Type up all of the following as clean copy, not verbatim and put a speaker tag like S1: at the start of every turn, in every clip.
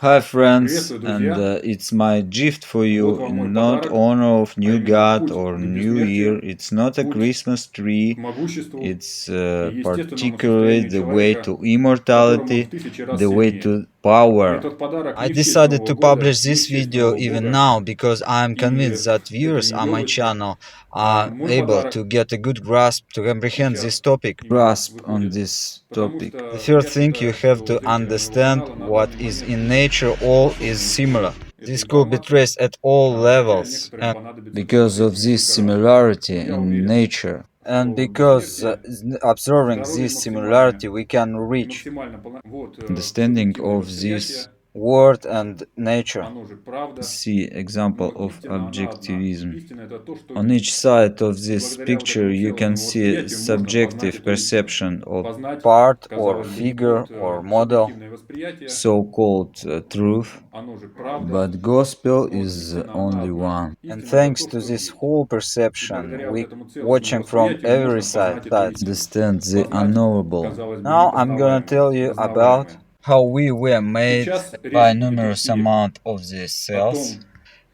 S1: Hi friends,
S2: Приветствую,
S1: and
S2: друзья!
S1: it's my gift for
S2: Вот
S1: you
S2: вам мой
S1: in not
S2: подарок,
S1: honor of
S2: а
S1: new
S2: именно
S1: God
S2: путь
S1: or
S2: не к
S1: new year.
S2: бессмертию,
S1: It's not a
S2: путь
S1: Christmas
S2: к
S1: tree.
S2: могуществу
S1: It's
S2: и естественному
S1: particularly
S2: состоянию
S1: the way
S2: человека,
S1: to
S2: которому в
S1: immortality,
S2: тысячи раз
S1: the way
S2: сильнее.
S1: to
S2: И
S1: power.
S2: этот подарок
S3: I
S2: не в честь
S3: decided
S2: Нового
S3: to
S2: года,
S3: publish
S2: не в
S3: this
S2: честь
S3: video
S2: Нового
S3: even
S2: Бога,
S3: now because I'm
S2: и
S3: convinced that
S2: это
S3: viewers
S2: не
S3: on my
S2: елочка,
S3: channel
S2: а
S3: are
S2: мой
S3: able to
S2: подарок
S3: get a good grasp to comprehend
S2: сейчас
S3: this topic.
S2: именно
S1: Grasp on
S2: выходит,
S1: this
S2: потому
S1: topic.
S3: The
S2: что
S3: first
S2: я
S3: thing you
S2: считаю,
S3: have
S2: что
S3: to
S2: зрителям моего
S3: understand
S2: канала на
S3: what
S2: данный
S3: is
S2: момент
S3: in nature all
S2: хорошо
S3: is
S2: донести
S3: similar.
S2: эту
S3: This could be
S2: информацию,
S3: traced at all
S2: хотя
S3: levels
S2: некоторым понадобится
S1: Because
S2: посмотреть
S1: of this
S2: несколько раз.
S1: similarity
S2: Но я
S1: in
S2: уверен,
S1: nature.
S3: and
S2: что
S3: because
S2: бессмертие,
S3: observing
S2: здоровье
S3: this
S2: максимальное
S3: similarity we can
S2: и
S3: reach
S2: максимально вот
S1: Understanding
S2: субъективное
S1: of this
S2: восприятие,
S3: word and nature.
S2: оно же правда,
S1: see example
S2: но
S1: of
S2: истина она одна.
S1: objectivism.
S2: Истина это то, что
S1: On each
S2: видишь.
S1: side of
S2: И
S1: this
S2: благодаря вот
S1: picture
S2: этому
S1: you can
S2: целостному
S1: see
S2: восприятию можно познать
S1: subjective
S2: эту истину.
S1: perception of
S2: Познать,
S3: Part or
S2: казалось бы, не
S3: figure
S2: вот
S3: or model.
S2: субъективное восприятие,
S1: so-called truth,
S2: оно же правда,
S1: but gospel
S2: но
S1: is
S2: истина она
S1: only
S2: одна.
S1: one.
S3: And
S2: Истина это
S3: thanks
S2: то,
S3: to
S2: что
S3: this
S2: видишь.
S3: whole
S2: И
S3: perception,
S2: благодаря вот
S3: we
S2: этому целостному
S3: watching from
S2: восприятию
S3: every
S2: можно
S3: side.
S2: познать эту истину.
S1: Understand the
S2: Познать,
S1: unknowable.
S2: казалось бы,
S3: Now I'm gonna
S2: непознаваемое,
S3: tell you about
S2: познаваемое.
S3: how we were made
S2: Сейчас
S3: by
S2: речь будет
S3: numerous
S2: идти
S3: amount of these
S2: о
S3: cells.
S2: том,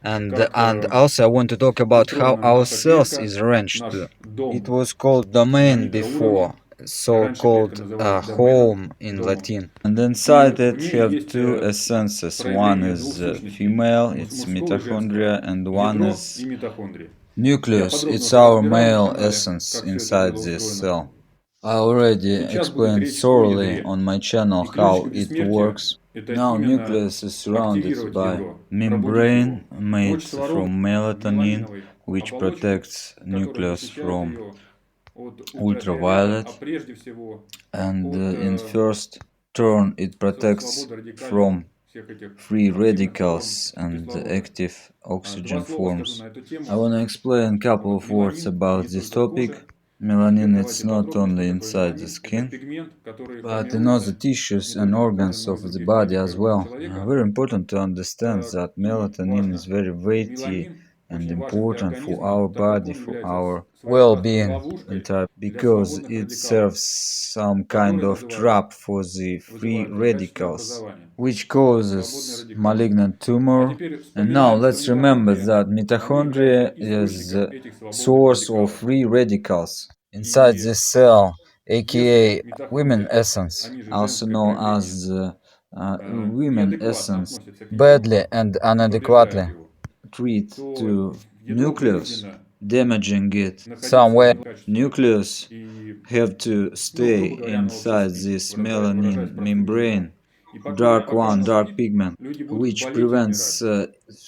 S3: And
S2: как
S3: and also I want to talk about how
S2: устроена
S3: our
S2: наша
S3: cells
S2: клетка,
S3: is arranged too.
S2: наш
S3: It
S2: дом
S3: was called
S2: на
S3: domain
S2: микроуровне.
S3: before,
S2: Раньше клетка
S3: so-called
S2: называлась доменом,
S3: home in
S2: домом.
S3: Latin.
S1: And
S2: И
S1: inside
S2: в
S1: it
S2: ней
S1: have
S2: есть
S1: two essences. One
S2: проявление двух
S1: is
S2: сущностей,
S1: female, it's
S2: мужского и женского,
S1: mitochondria, and one
S2: ядро и
S1: is
S2: митохондрии. Я
S1: nucleus.
S2: подробно
S1: It's
S2: уже
S1: our
S2: разбирал на
S1: male
S2: канале,
S1: essence
S2: как все это
S1: inside
S2: было
S1: this
S2: устроено.
S1: cell. I already
S2: Сейчас будет
S1: explained
S2: речь о
S1: thoroughly
S2: ядре.
S1: on my channel
S2: И ключ к
S1: how it
S2: бессмертию–
S1: works.
S2: это
S1: Now
S2: именно
S1: nucleus is surrounded
S2: активировать
S1: by
S2: ядро, пробудить его.
S1: membrane made
S2: Ночь сварог
S1: from
S2: в
S1: melatonin,
S2: меланиновой
S1: which
S2: оболочке,
S1: protects
S2: которая
S1: nucleus
S2: защищает
S1: from
S2: ее от ультрафиолета, а
S1: ultraviolet,
S2: прежде всего
S1: and
S2: от
S1: in first turn it protects
S2: свободы радикальных
S1: from
S2: всех этих
S1: free
S2: активных форм
S1: radicals and
S2: кислорода.
S1: active
S2: Два
S1: oxygen
S2: слова скажу
S1: forms.
S2: на эту
S1: I
S2: тему.
S1: want to explain a couple
S2: Вот,
S1: of words
S2: меланин не
S1: about this
S2: только
S1: topic.
S2: кожа. Теперь
S1: Melanin it's
S2: давайте
S1: not
S2: подробнее, что
S1: only
S2: такое
S1: inside the
S2: меланин. Это
S1: skin,
S2: пигмент, который
S1: but in other
S2: формируется не
S1: tissues and
S2: только на коже,
S1: organs
S2: но и
S1: of
S2: в
S1: the
S2: других
S1: body
S2: клетках
S1: as
S2: органов
S1: well.
S2: человека.
S1: Very important to understand that
S2: И
S1: melatonin is
S2: важно,
S1: very weighty
S2: меланин
S1: and
S2: очень важен для
S1: important for
S2: организма,
S1: our
S2: так как
S1: body,
S2: он
S1: for
S2: является
S1: our
S2: своеобразной
S3: Well-being.
S2: ловушкой
S1: entire,
S2: для
S1: because
S2: свободных
S1: it
S2: радикалов,
S1: serves some kind
S2: которые
S1: of trap for the free
S2: вызывают некачественное
S1: radicals,
S2: образование.
S1: which
S2: Вот, свободные
S1: causes
S2: радикалы.
S1: malignant
S2: А
S1: tumor.
S2: теперь
S1: And now
S2: вспоминаем, что
S1: let's remember
S2: митохондрии,
S1: that
S2: они являются
S1: mitochondria is
S2: источником
S1: the
S2: этих свободных
S1: source of
S2: радикалов.
S1: free radicals,
S3: Inside
S2: И
S3: this cell,
S2: если
S3: aka women
S2: митохондрия,
S3: essence,
S2: они же
S1: also
S2: женское
S1: known
S2: проявление,
S1: as the women
S2: неадекватно
S1: essence,
S2: относятся к ядру,
S3: badly and
S2: повреждают
S3: inadequately,
S2: его,
S1: treat
S2: то
S1: to
S2: ядро
S1: nucleus,
S2: вынуждено
S1: damaging it.
S2: находиться в
S3: somewhere
S2: некачественном
S1: Nucleus
S2: и,
S1: have to
S2: ну,
S1: stay
S2: грубо говоря, оно вообще
S1: inside
S2: спит,
S1: this melanin
S2: выражаясь простым языком.
S1: membrane,
S2: И пока,
S1: dark
S2: пока
S1: one,
S2: оно
S1: dark
S2: спит,
S1: pigment,
S2: люди будут
S1: which
S2: болеть и умирать.
S1: prevents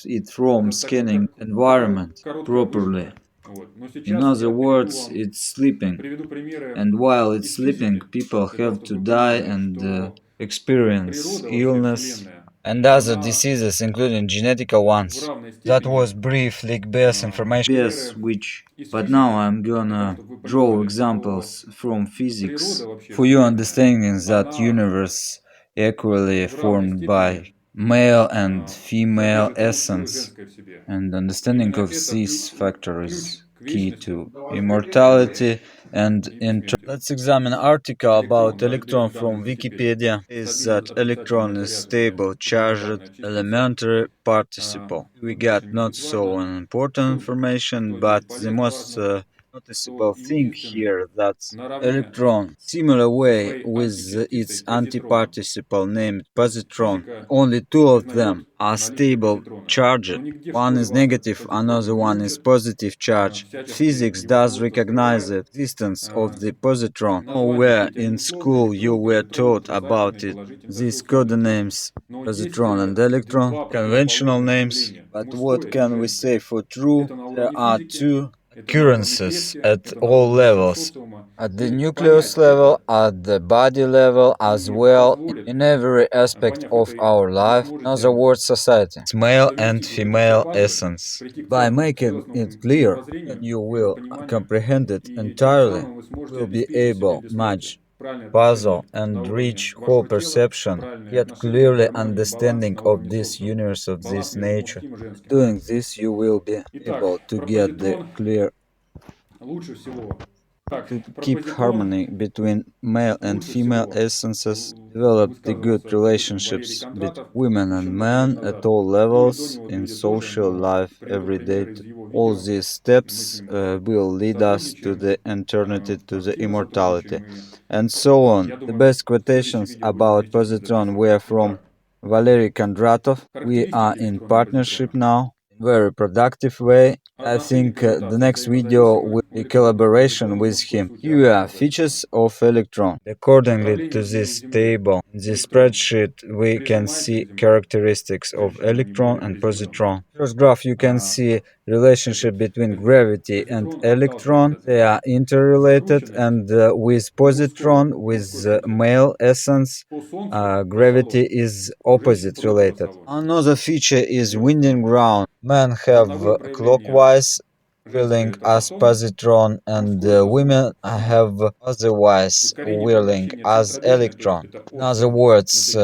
S1: it from
S2: Это
S1: scanning
S2: такая
S1: environment
S2: короткая
S1: properly.
S2: выжимка. Вот. Но
S1: In
S2: сейчас
S1: other
S2: я
S1: words, it's sleeping,
S2: приведу примеры
S1: and while it's
S2: из
S1: sleeping,
S2: физики,
S1: people
S2: для того,
S1: have to
S2: чтобы вы
S1: die
S2: понимали,
S1: and
S2: что
S1: experience
S2: природа, вообще
S1: illness.
S2: Вселенная,
S3: and other
S2: она
S3: diseases, including genetic
S2: в
S3: ones.
S2: равной
S3: That
S2: степени
S3: was brief lickbase information.
S1: Yes,
S2: примеры
S1: which,
S2: из
S1: but now
S2: физики,
S1: I'm
S2: для того,
S1: gonna
S2: чтобы вы
S1: draw
S2: понимали, что
S1: examples from physics
S2: природа, вообще
S1: for your
S2: Вселенная,
S1: understanding that
S2: она
S1: universe equally
S2: в равной
S1: formed by
S2: степени
S1: male and female
S2: содержит и мужское, и
S1: essence,
S2: женское в себе.
S1: and understanding
S2: Именно
S1: of
S2: это
S1: this factor
S2: ключ
S1: is
S2: к
S1: key
S2: вечности
S1: to immortality and
S2: и
S1: inter.
S2: бессмертию.
S3: Let's examine an article
S2: Электрон,
S3: about
S2: наш
S3: electron
S2: в данной
S3: from
S2: Википедии,
S3: Wikipedia. Is
S2: стабильно
S3: that
S2: отрицательно
S3: electron is
S2: заряженная
S3: stable, charged
S2: элементарная частица.
S3: elementary participle. We
S2: Тут
S3: got
S2: дальше не
S3: not
S2: суть
S3: so
S2: важно.
S3: important
S2: Суть,
S3: information,
S2: что здесь
S3: but the
S2: полезно,
S3: most
S2: важно, что
S3: noticeable thing
S2: единственный
S3: here that
S2: наравне
S3: electron, similar
S2: со
S3: way
S2: своей
S3: with
S2: античастицей
S3: its
S2: позитроном.
S3: antiparticiple named positron,
S2: Физика
S3: only two of them
S2: признает
S3: are
S2: наличие
S3: stable
S2: позитрона,
S3: charged.
S2: но nigде в
S3: One
S2: школе
S3: is
S2: вас этот
S3: negative,
S2: позитрон
S3: another
S2: не
S3: one is
S2: учат,
S3: positive charge.
S2: всячески
S3: Physics
S2: его
S3: does
S2: свойства
S3: recognize the
S2: скрывают.
S3: existence of the positron.
S2: Названия
S3: Nowhere
S2: все эти
S3: in
S2: однословные:
S3: school you
S2: электрон,
S3: were
S2: позитрон,
S3: taught
S2: отрицательный,
S3: about it.
S2: положительный, это все
S3: These
S2: условные термины.
S3: codenames,
S2: Но есть
S3: positron and electron,
S2: два
S3: conventional
S2: противоположных
S3: names.
S2: явления,
S3: But what
S2: мужское и
S3: can we say
S2: женское.
S3: for true?
S2: Это на
S3: There
S2: уровне
S3: are
S2: физики,
S3: two
S2: это на уровне
S3: occurrences
S2: клетки,
S3: at
S2: это на
S3: all
S2: уровне нашего
S3: levels.
S2: социума.
S3: At the
S2: И
S3: nucleus
S2: понять
S3: level,
S2: это
S3: at the body level, as
S2: и
S3: well
S2: позволит,
S3: in every aspect
S2: поняв это,
S3: of our
S2: вы
S3: life, in other
S2: сможете
S3: words, society. It's male and
S2: совместить вот эти все
S3: female
S2: пазлы,
S3: essence.
S2: прийти к
S3: By
S2: целостному,
S3: making
S2: целостному
S3: it clear, then
S2: мировоззрению
S3: you
S2: и его
S3: will
S2: пониманию,
S3: comprehend it
S2: и тем
S3: entirely,
S2: самым вы сможете
S3: will be
S2: обеспечить себе
S3: able
S2: бессмертие.
S3: much
S2: Правильное отношение
S3: puzzle
S2: на
S3: and
S2: уровне
S3: reach whole
S2: вашего тела,
S3: perception,
S2: правильное
S3: yet
S2: отношение,
S3: clearly
S2: гармонию, баланс
S3: understanding
S2: на
S3: of
S2: уровне
S3: this
S2: социума,
S3: universe of
S2: баланс
S3: this
S2: между
S3: nature.
S2: мужским и женским.
S3: Doing this, you will be
S2: Итак,
S3: able to
S2: про
S3: get the
S2: позитрон
S3: clear
S2: лучше всего
S1: to keep harmony between male and female essences, develop the good relationships between women and men at all levels in social life every day. All these steps will lead us to the eternity, to the immortality, and so on. The best quotations about positron were from Valery Kondratov. We are in partnership now, in very productive way. I think the next video will be collaboration with him. Here are features of electron. Accordingly to this table, in this spreadsheet, we can see characteristics of electron and positron. First graph, you can see relationship between gravity and electron. They are interrelated, and with positron, with male essence, gravity is opposite related. Another feature is winding ground. Men have clockwise whirling as positron, and women have otherwise whirling as electron. In other words,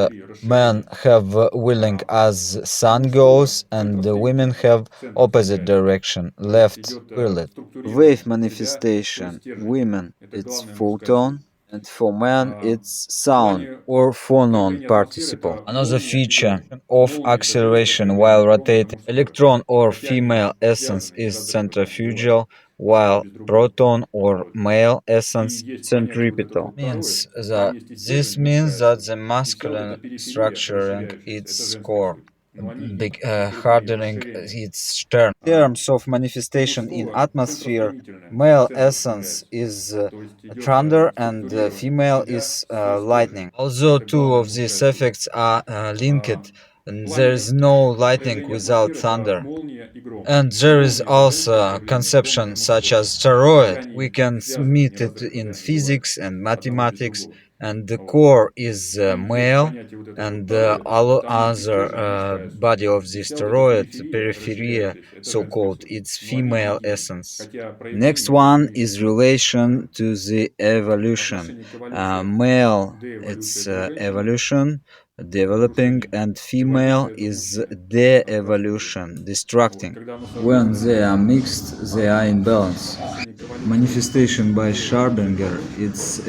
S1: men have whirling as sun goes, and women have opposite direction, left whirled. Wave manifestation, women it's photon, and for man it's sound or phonon participle. Another feature of acceleration while rotating, electron or female essence is centrifugal, while proton or male essence centripetal. This means that the masculine structuring its core, hardening its stern. In terms of manifestation in atmosphere, male essence is thunder and female is lightning. Although two of these effects are linked, there is no lightning without thunder. And there is also a conception such as toroid. We can meet it in physics and mathematics, and the core is male, and all other body of this toroid, peripheria, so-called, its female essence. Next one is relation to the evolution. Male, it's evolution, developing, and female is de-evolution, destructing. When they are mixed, they are in balance. Manifestation by Scharbinger, it's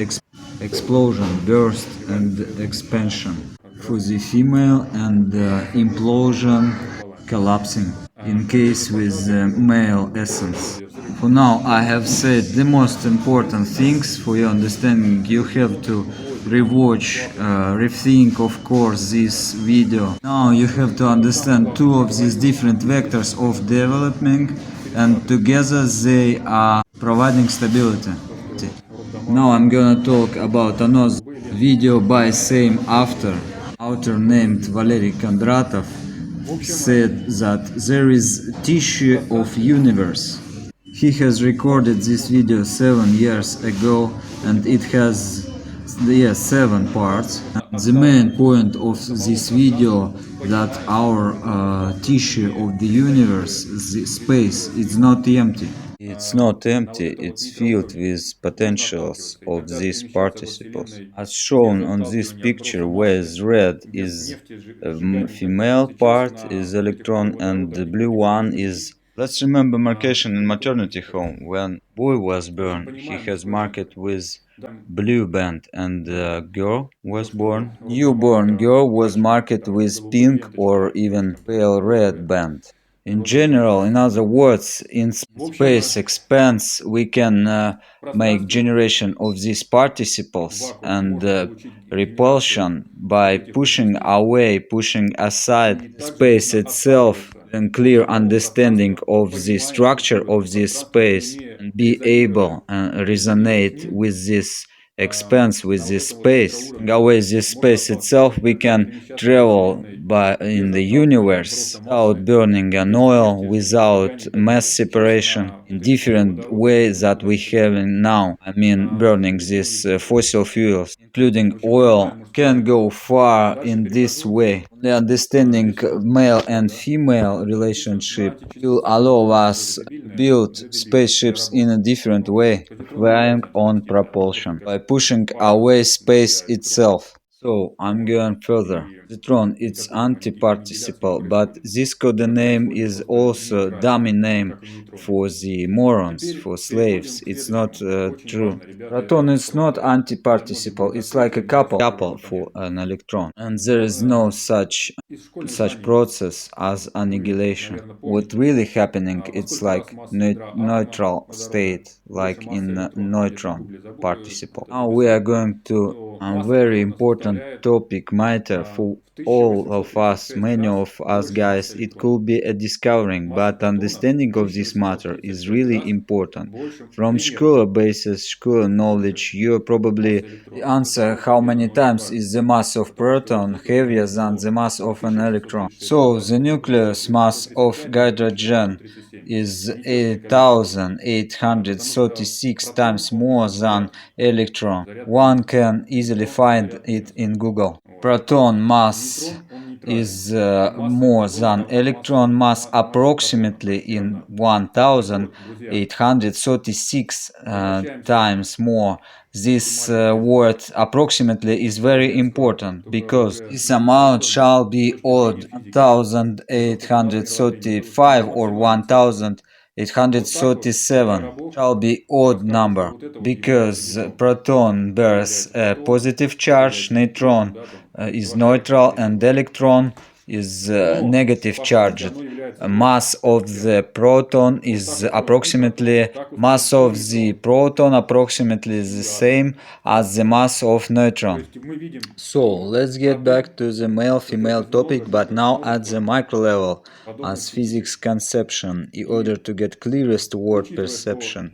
S1: explosion, burst, and expansion. For the female, and implosion, collapsing, in case with male essence. For now, I have said the most important things for your understanding. You have to rewatch, rethink, of course, this video. Now you have to understand two of these different vectors of development, and together they are providing stability. Now I'm gonna talk about another video by same author named Valery Kondratov, said that there is tissue of universe. He has recorded this video 7 years ago, and it has 7 parts. The main point of this video that our tissue of the universe, the space, is not empty. It's not empty, it's filled with potentials of these participles. As shown on this picture, where red is female part, is electron, and the blue one is. Let's remember markation in maternity home. When boy was born, he has marked with blue band, and the girl was born. Newborn girl was marked with pink or even pale red band. In general, in other words, in space expanse, we can make generation of these participles and repulsion by pushing away, pushing aside space itself, and clear understanding of the structure of this space, and be able and resonate with this expanse, with this space. Away this space itself, we can travel in the universe without burning an oil, without mass separation, in different ways that we have now. I mean, burning these fossil fuels, including oil, can go far in this way. The understanding male and female relationship will allow us to build spaceships in a different way, relying on propulsion, by pushing away space itself. So I'm going further. Positron it's anti-participle, but this code name is also dummy name for the morons, for slaves. It's not true. Proton is not anti-participle. It's like a couple for an electron, and there is no such process as annihilation. What really happening? It's like neutral state, like in neutron participle. Now we are going to a very important topic matter for all of us, many of us guys. It could be a discovering, but understanding of this matter is really important. From school basis, school knowledge, you probably answer how many times is the mass of proton heavier than the mass of an electron. So the nucleus mass of hydrogen is 8,836 times more than electron. One can easily find it in Google. Proton mass is more than electron mass approximately in 1836 times more. This word approximately is very important because this amount shall be odd 1835 or 1837 shall be odd number because proton bears a positive charge, neutron is neutral, and electron is negative charged. Mass of the proton is approximately mass of the proton approximately the same as the mass of neutron. So let's get back to the male-female topic, but now at the micro level, as physics conception, in order to get clearest word perception.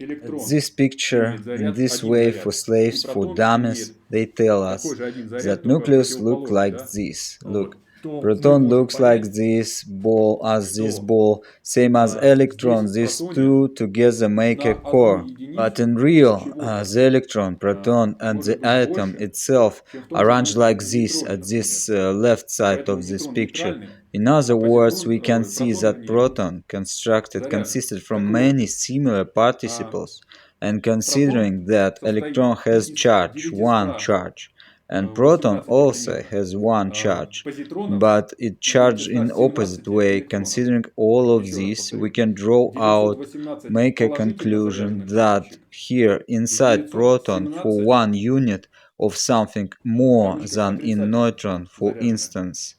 S1: This picture, in this way for slaves, for dummies, they tell us that nucleus look like this. Look, proton looks like this ball, same as electron. These two together make a core. But in real, the electron, proton, and the atom itself arranged like this at this left side of this picture. In other words, we can see that proton consisted from many similar particles, and considering that electron has charge, one charge, and proton also has one charge, but it charged in opposite way. Considering all of this, we can draw out, make a conclusion that here inside proton for one unit of something more than in neutron, for instance.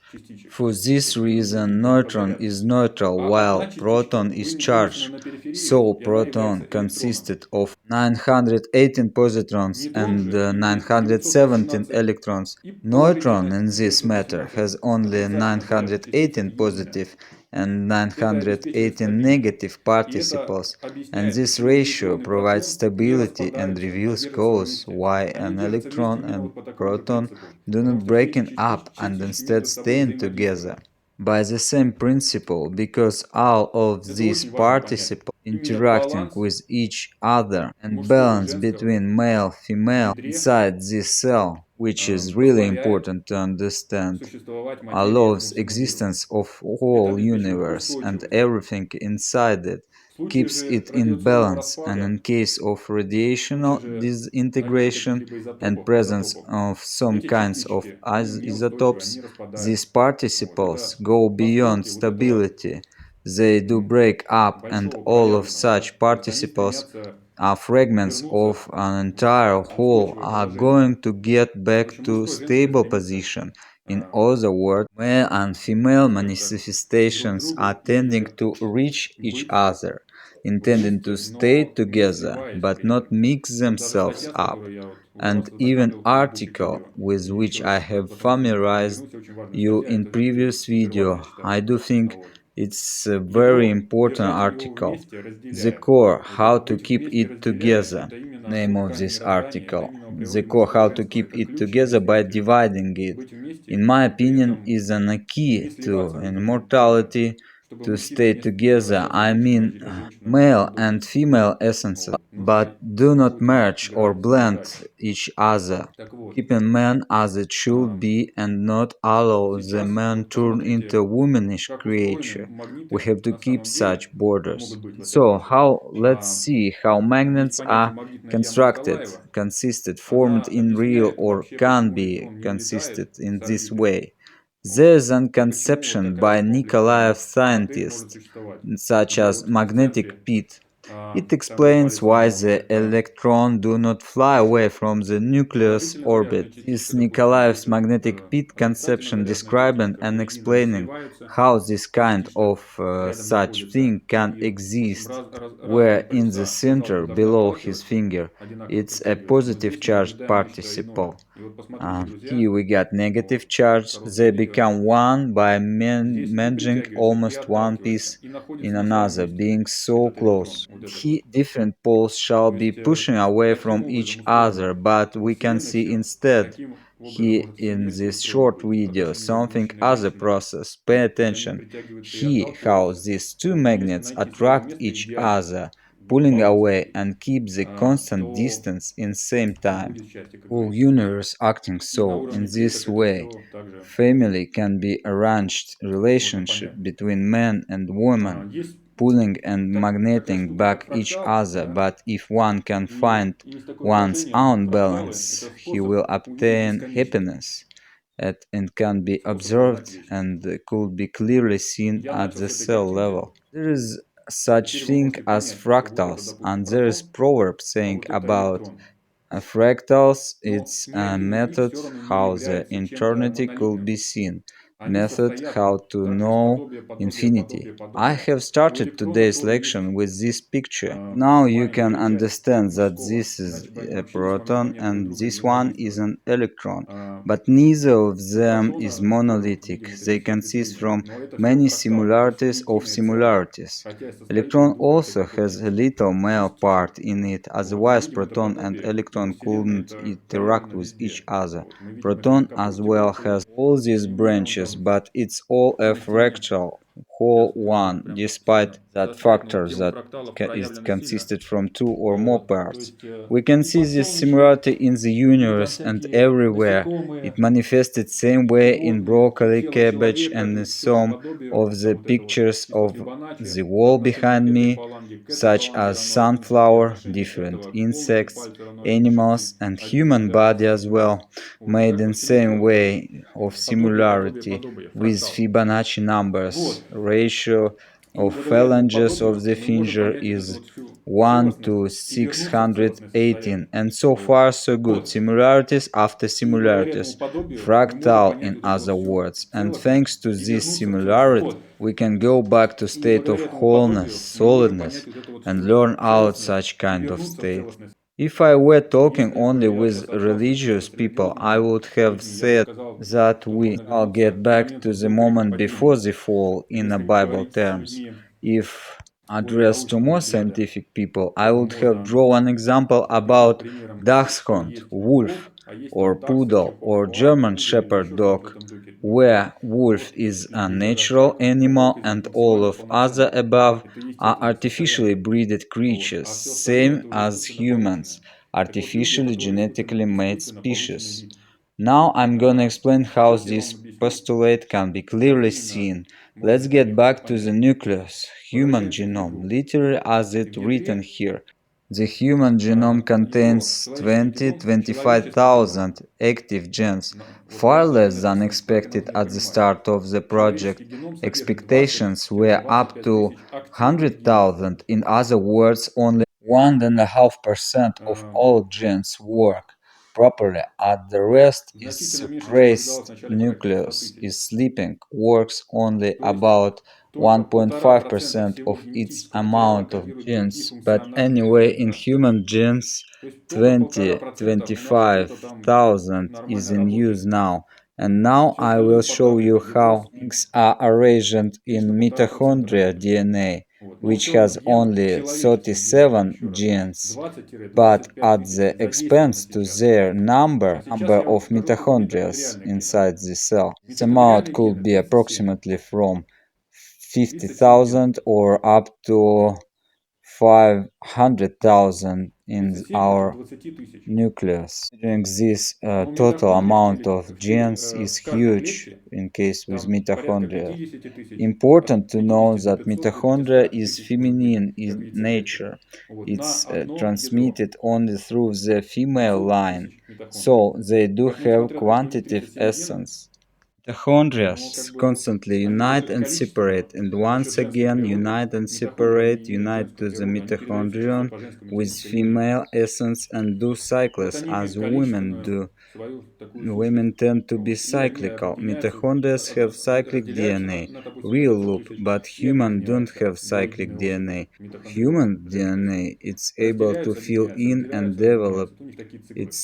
S1: For this reason, neutron is neutral while proton is charged. So proton consisted of 918 positrons and 917 electrons. Neutron in this matter has only 918 positive and 918 negative particles, and this ratio provides stability and reveals cause why an electron and proton do not breaking up and instead staying together. By the same principle, because all of these particles interacting with each other and balance between male female inside this cell, which is really important to understand, allows existence of whole universe and everything inside it, keeps it in balance, and in case of radiational disintegration and presence of some kinds of isotopes, these particles go beyond stability. They do break up, and all of such particles are fragments of an entire whole are going to get back to stable position. In other words, male and female manifestations are tending to reach each other, intending to stay together but not mix themselves up. And even article with which I have familiarized you in previous video, I do think it's a very important article. The core, how to keep it together. Name of this article. The core, how to keep it together by dividing it. In my opinion, is a key to immortality, to stay together, I mean male and female essences, but do not merge or blend each other, keeping man as it should be and not allow the man turn into a womanish creature. We have to keep such borders. So how let's see how magnets are constructed, consisted, formed in real or can be consisted in this way. There is a conception by Nikolaev scientists, such as magnetic pit. It explains why the electrons do not fly away from the nucleus orbit. This Nikolaev's magnetic pit conception describing and explaining how this kind of such thing can exist, where in the center below his finger it's a positive charged participle. Here we got negative charge. They become one by merging almost one piece in another, being so close. And here different poles shall be pushing away from each other, but we can see instead here in this short video something other process. Pay attention. Here how these two magnets attract each other, pulling away and keep the constant distance in same time. Whole universe acting so. In this way, family can be arranged relationship between man and woman, pulling and magneting back each other, but if one can find one's own balance, he will obtain happiness. And can be observed and could be clearly seen at the cell level. There is such thing as fractals, and there is proverb saying about fractals. It's a method how the eternity could be seen, method how to know infinity. I have started today's lecture with this picture. Now you can understand that this is a proton and this one is an electron, but neither of them is monolithic. They consist from many similarities of similarities. Electron also has a little male part in it, otherwise proton and electron couldn't interact with each other. Proton as well has all these branches, but it's all a fractal whole one, despite that factor that is consisted from two or more parts. We can see this similarity in the universe and everywhere. It manifested same way in broccoli, cabbage, and some of the pictures of the wall behind me, such as sunflower, different insects, animals, and human body as well, made in same way of similarity with Fibonacci numbers. Ratio of phalanges of the finger is 1 to 618, and so far so good. Similarities after similarities, fractal in other words, and thanks to this similarity we can go back to state of wholeness, solidness, and learn out such kind of state. If I were talking only with religious people, I would have said that we all get back to the moment before the fall in a Bible terms. If addressed to more scientific people, I would have drawn an example about dachshund, wolf, or poodle, or German shepherd dog, where wolf is a natural animal and all of other above are artificially breeded creatures, same as humans, artificially genetically made species. Now I'm gonna explain how this postulate can be clearly seen. Let's get back to the nucleus, human genome, literally as it written here. The human genome contains 20-25,000 active genes, far less than expected at the start of the project. Expectations were up to 100,000, in other words, only 1.5% of all genes work properly, and the rest is suppressed. Nucleus is sleeping, works only about 1.5% of its amount of genes, but anyway in human genes 20-25,000 is in use now. And now I will show you how things are arranged in mitochondria DNA, which has only 37 genes, but at the expense to their number of mitochondria inside the cell. This amount could be approximately from 50,000 or up to 500,000 in
S3: Тридцать семь против
S1: our
S3: 20 000.
S1: nucleus. Considering this
S3: Но
S1: total
S3: митохондрии
S1: amount of genes is
S3: в каждой
S1: huge
S3: клетке
S1: in case with
S3: там порядка
S1: mitochondria.
S3: 50 000,
S1: Important
S3: от
S1: to know
S3: 50 до
S1: that
S3: 500 до
S1: mitochondria
S3: 500
S1: is
S3: тысяч, может быть,
S1: feminine
S3: как
S1: in
S3: яйцеклеток.
S1: nature.
S3: Вот, на
S1: It's
S3: одно ядро.
S1: transmitted only through the female
S3: 500
S1: line,
S3: тысяч митохондрий.
S1: so they do
S3: Поэтому,
S1: have
S3: несмотря на то, что у них
S1: quantitative
S3: 37 генов,
S1: essence. Mitochondria
S3: но как бы
S1: constantly
S3: они
S1: unite
S3: больше
S1: and
S3: количественно
S1: separate, and
S3: за
S1: once
S3: счет женской
S1: again
S3: природы.
S1: unite and
S3: Митохондрии, они
S1: separate,
S3: имеют
S1: unite
S3: женскую
S1: to the
S3: природу, они передаются чисто
S1: mitochondrion
S3: по женскому
S1: with
S3: инстинкту имени.
S1: female essence and do
S3: И вот
S1: cycles
S3: они
S1: as
S3: имеют
S1: women
S3: количественную
S1: do.
S3: свою такую сущность.
S1: Women tend to be
S3: Вот. И они
S1: cyclical.
S3: объединяются,
S1: Mitochondria have cyclic
S3: разделяются
S1: DNA,
S3: допустим, на
S1: real
S3: 500
S1: loop,
S3: тысяч
S1: but
S3: и
S1: human don't
S3: объединяются
S1: have
S3: до
S1: cyclic
S3: единой особи,
S1: DNA.
S3: митохондриоз,
S1: Human
S3: женской особи.
S1: DNA is able to
S3: Разделяются,
S1: fill
S3: объединяются,
S1: in and
S3: разделяются,
S1: develop
S3: объединяются. Вот у них такие циклы.
S1: its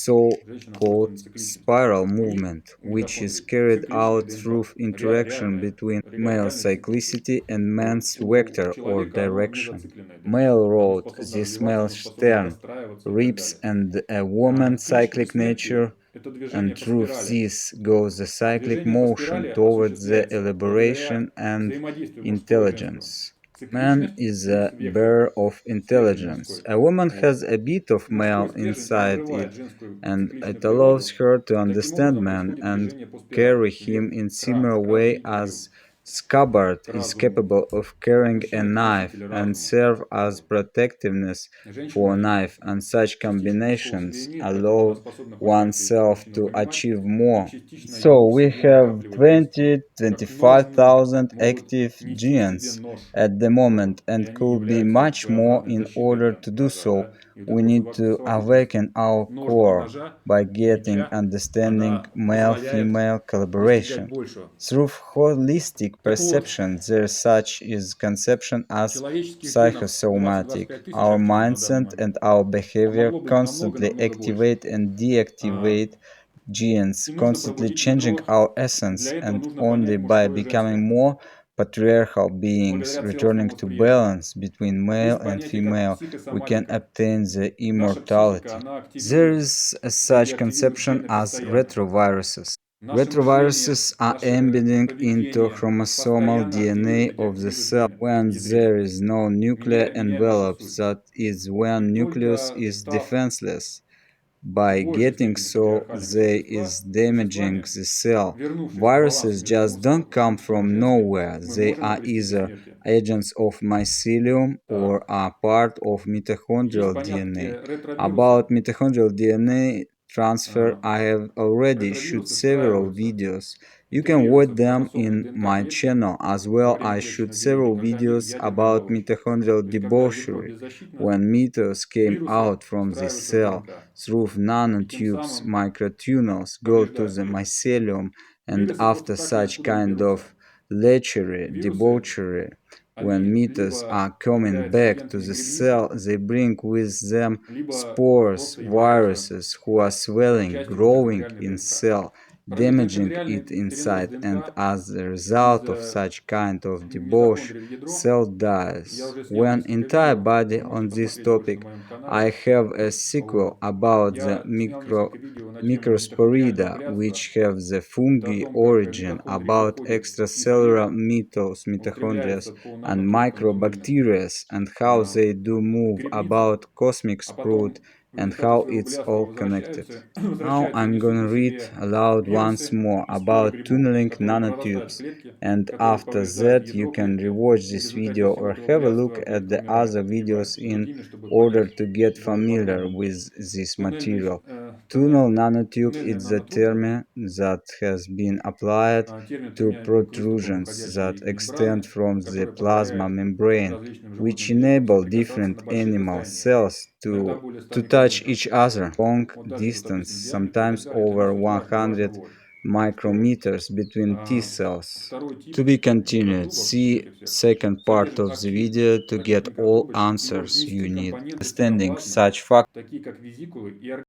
S3: Женщина находится
S1: so-called
S3: в цикличности.
S1: spiral
S3: У них,
S1: movement,
S3: у
S1: which is
S3: митохондрий,
S1: carried
S3: цикличная
S1: out
S3: ДНК.
S1: through interaction
S3: Реальная,
S1: between male
S3: реальный цикл.
S1: cyclicity and
S3: Вот.
S1: man's
S3: У
S1: vector or
S3: человека оно не
S1: direction.
S3: зацикленная ДНК.
S1: Male
S3: Оно
S1: wrote
S3: способно
S1: this
S3: развиваться,
S1: male
S3: оно способно
S1: stern,
S3: расстраиваться и так
S1: ribs,
S3: далее.
S1: and a woman's
S3: Ключ к
S1: cyclic
S3: бессмертию–
S1: nature,
S3: это движение
S1: and
S3: по
S1: through
S3: спирали.
S1: this goes the cyclic
S3: Движение по
S1: motion
S3: спирали
S1: towards the
S3: осуществляется благодаря
S1: elaboration and
S3: взаимодействию мужского и женского.
S1: intelligence. Man
S3: Цикличность
S1: is
S3: есть
S1: a
S3: вектор
S1: bearer of
S3: связи
S1: intelligence.
S3: мужской.
S1: A woman
S3: Вот.
S1: has a bit of
S3: И мужской
S1: male
S3: стержень
S1: inside
S3: открывает
S1: it,
S3: женскую
S1: and
S3: цикличную
S1: it allows
S3: природу.
S1: her to
S3: И таким
S1: understand
S3: образом
S1: man
S3: происходит
S1: and
S3: движение по спирали.
S1: carry him
S3: Вверх,
S1: in
S3: к
S1: similar way
S3: янтарю,
S1: as scabbard
S3: к
S1: is
S3: разуму.
S1: capable of carrying a
S3: Мужчина– это
S1: knife
S3: носитель
S1: and
S3: разума.
S1: serve as
S3: Вот.
S1: protectiveness for a
S3: Женщина
S1: knife, and such
S3: частично мужского в
S1: combinations
S3: себе имеет, поэтому она
S1: allow
S3: способна хоть как-то эти
S1: oneself
S3: женщину
S1: to
S3: понимать,
S1: achieve
S3: и
S1: more.
S3: частично
S1: So
S3: его в
S1: we
S3: себе
S1: have
S3: накапливать женскую.
S1: 20,
S3: Как ножны
S1: 25,000
S3: могут
S1: active
S3: нести в себе
S1: genes
S3: нож.
S1: at the
S3: Вот.
S1: moment,
S3: И
S1: and
S3: они
S1: could be
S3: являются
S1: much more.
S3: своеобразной
S1: In
S3: защитой
S1: order
S3: для
S1: to do
S3: ножа.
S1: so,
S3: Да? И вот
S1: we
S3: эта
S1: need to
S3: совокупность
S1: awaken our
S3: ножного
S1: core
S3: ножа
S1: by
S3: и
S1: getting
S3: меча,
S1: understanding
S3: она позволяет
S1: male-female
S3: достигать
S1: collaboration.
S3: большего.
S1: Through holistic
S3: Так вот,
S1: perception, there such is conception as
S3: человеческих генов
S1: psychosomatic.
S3: 20-25 тысяч
S1: Our
S3: активно на данный
S1: mindset
S3: момент.
S1: and our
S3: А
S1: behavior
S3: могло быть
S1: constantly
S3: намного-намного больше.
S1: activate and
S3: А,
S1: deactivate genes,
S3: И нужно
S1: constantly
S3: пробудить
S1: changing
S3: ядро.
S1: our
S3: Для
S1: essence,
S3: этого
S1: and
S3: нужно
S1: only
S3: понять
S1: by
S3: мужское и
S1: becoming
S3: женское.
S1: more patriarchal beings,
S3: Благодаря
S1: returning
S3: целостному
S1: to
S3: восприятию.
S1: balance between male
S3: Есть
S1: and
S3: понятие как
S1: female, we can
S3: психосоматика.
S1: obtain the
S3: Наша психика,
S1: immortality.
S3: она
S1: There
S3: активирует
S1: is a
S3: и
S1: such
S3: реактивирует
S1: conception
S3: гены
S1: as
S3: постоянно.
S1: retroviruses.
S3: Наше мышление,
S1: Retroviruses are
S3: наше
S1: embedding into
S3: поведение
S1: chromosomal
S3: постоянно активирует
S1: DNA
S3: и
S1: of the
S3: деактивирует
S1: cell
S3: гены
S1: when
S3: в ядре,
S1: there is no nuclear
S3: меняя нашу
S1: envelope,
S3: суть.
S1: that is,
S3: И
S1: when nucleus
S3: только
S1: is
S3: став
S1: defenseless.
S3: в
S1: By
S3: большей
S1: getting
S3: степени
S1: so,
S3: патриархальными
S1: they is damaging
S3: существами,
S1: the cell.
S3: вернувшись к балансу
S1: Viruses
S3: между
S1: just don't come
S3: мужским и
S1: from
S3: женским,
S1: nowhere.
S3: мы
S1: They
S3: можем
S1: are
S3: обрести
S1: either
S3: бессмертие.
S1: agents of mycelium or
S3: Так,
S1: are part of
S3: есть
S1: mitochondrial DNA.
S3: понятие ретровирусы.
S1: About mitochondrial DNA transfer,
S3: А,
S1: I have already shot
S3: Ретровирусы
S1: several
S3: встраиваются,
S1: videos. You can watch
S3: интегрируются в
S1: them
S3: хромосомную
S1: in
S3: ДНК
S1: my
S3: клетки
S1: channel as
S3: во
S1: well.
S3: время
S1: I
S3: клеточного
S1: shoot several
S3: деления, когда
S1: videos
S3: ядерная
S1: about
S3: оболочка.
S1: mitochondrial
S3: То есть, когда вещество
S1: debauchery,
S3: беззащитно,
S1: when mitos came
S3: вирусы
S1: out from the
S3: встраиваются в
S1: cell
S3: ДНК
S1: through
S3: и тем
S1: nanotubes,
S3: самым
S1: microtunnels go to
S3: повреждают
S1: the
S3: клетку.
S1: mycelium, and
S3: Вирусы просто
S1: after
S3: так
S1: such
S3: ниоткуда не
S1: kind
S3: берутся.
S1: of lechery,
S3: Вирусы,
S1: debauchery, when
S3: они
S1: mitos
S3: либо
S1: are coming
S3: являются
S1: back to
S3: агентами
S1: the
S3: грибницы,
S1: cell, they bring with them
S3: либо
S1: spores,
S3: просто являются
S1: viruses who are swelling,
S3: частью
S1: growing
S3: митохондриальной
S1: in
S3: ДНК.
S1: cell,
S3: Пробить
S1: damaging
S3: митохондриальный
S1: it
S3: перенос
S1: inside, and
S3: ДНК
S1: as a
S3: из
S1: result of such kind of debauch,
S3: митохондрии в ядро
S1: cell
S3: я
S1: dies.
S3: уже снял
S1: When
S3: несколько
S1: entire
S3: видео,
S1: body
S3: вы можете
S1: on this
S3: посмотреть больше на
S1: topic,
S3: моем
S1: I
S3: канале.
S1: have a sequel
S3: Вот.
S1: about the
S3: Я снял несколько видео на тему митохондриального
S1: microsporida,
S3: блядства.
S1: which have the
S3: Это о
S1: fungi
S3: том, как
S1: origin,
S3: митохондрии
S1: about
S3: выходят из
S1: extracellular
S3: клеток,
S1: mitos, mitochondria,
S3: устремляются по
S1: and
S3: нанотрубкам туннельным
S1: microbacteria, and how they do
S3: к
S1: move
S3: грибнице,
S1: about cosmic
S3: а
S1: sprout,
S3: потом в
S1: and
S3: результате
S1: how
S3: своего
S1: it's
S3: блядства
S1: all connected.
S3: возвращаются,
S1: Now
S3: возвращаются и
S1: I'm
S3: несут
S1: gonna
S3: на
S1: read
S3: себе
S1: aloud once
S3: вирусы
S1: more
S3: и споры
S1: about
S3: грибов,
S1: tunneling
S3: которые прорастают в
S1: nanotubes,
S3: клетке,
S1: and
S3: которые
S1: after
S3: повреждают
S1: that you
S3: ядро
S1: can
S3: клетки,
S1: rewatch
S3: и в
S1: this
S3: результате
S1: video
S3: всего
S1: or
S3: этого
S1: have a look
S3: блядства
S1: at
S3: клетка
S1: the
S3: умирает,
S1: other
S3: погибает.
S1: videos
S3: С
S1: in
S3: другими, чтобы
S1: order
S3: понять
S1: to get
S3: более
S1: familiar
S3: подробно.
S1: with this
S3: Туннельный,
S1: material. Tunnel
S3: туннель,
S1: nanotube
S3: туннельная
S1: is the
S3: нанотрубка,
S1: term that has been applied
S3: термин,
S1: to
S3: применяемый к выступам
S1: protrusions that
S3: выходящей
S1: extend
S3: мембраны,
S1: from the
S3: которая
S1: plasma
S3: позволяет
S1: membrane,
S3: различным
S1: which
S3: животным клеткам
S1: enable
S3: соприкасаться
S1: different
S3: на больших
S1: animal
S3: расстояниях,
S1: cells
S3: иногда
S1: to,
S3: более 100
S1: to touch
S3: микрометров.
S1: each other long
S3: Вот дальше, вот,
S1: distance,
S3: допустим, диаметр и так
S1: sometimes
S3: далее. Это
S1: over
S3: не суть важно, важно
S1: 100
S3: вот что
S1: micrometers between T cells.
S3: второй тип
S1: To be continued,
S3: микротрубок вот
S1: see
S3: этих всех
S1: second part
S3: содержит
S1: of the
S3: актин
S1: video to
S3: таких
S1: get all
S3: микротрубочек и
S1: answers you
S3: механические
S1: need.
S3: компоненты
S1: Understanding
S3: цитоплазмы,
S1: such factors
S3: такие как визикулы и